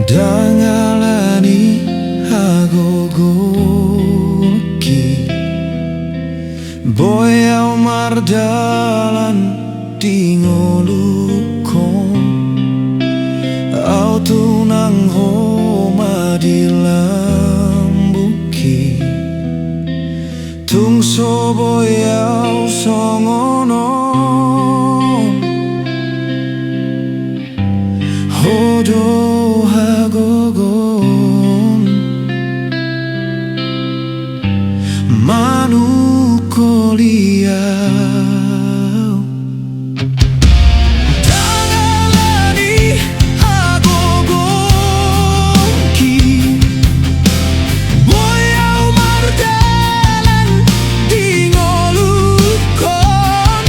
Dangalani agogoki Boya mardalan tingolukon Au tunang homa dilambuki Tungso boyau songono Hodo hagogon Manukoliau Dangalani agogonki Boyau mardalan tingolukon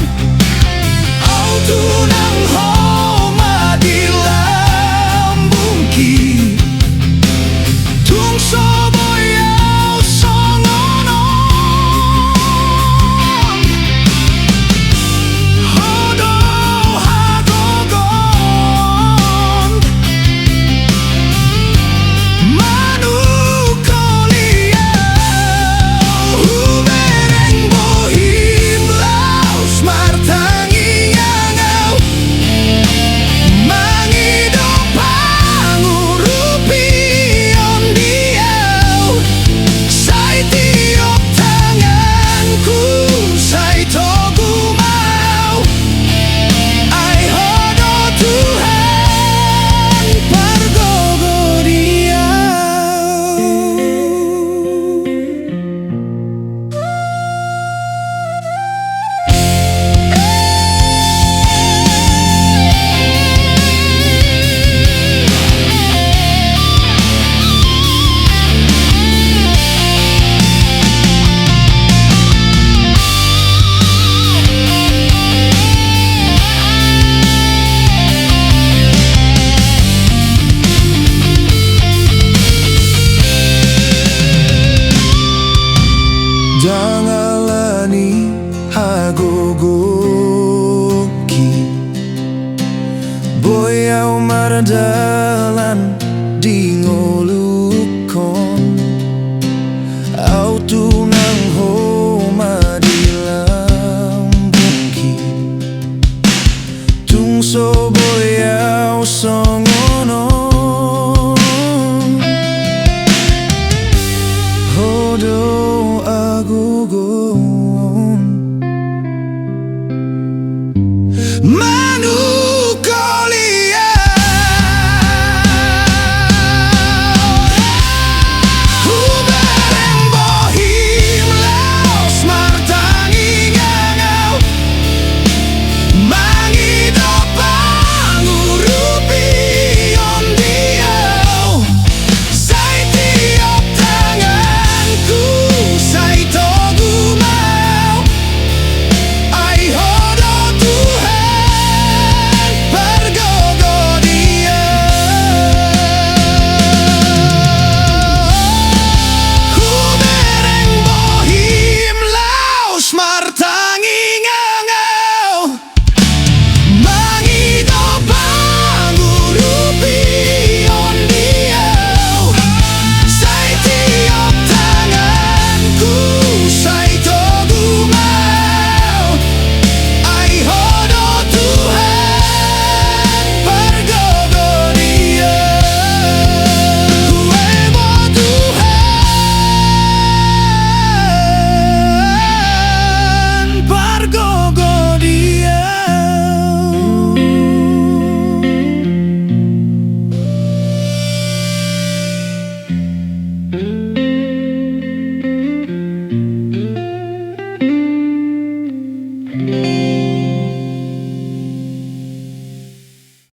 Au tunang homa dilambungki Tungso boyau songonon Hodo hagogon Manukoliau Hubereng bohim laus martangi ngangau Mangido pangurupi ondiau Sai tiup tanganku sai togu mau Ai hodo Tuhan pargogo diau Dangalani agogoki Boyau mardalan dingolukon Au tunang homa dilambungki Tungso boyau song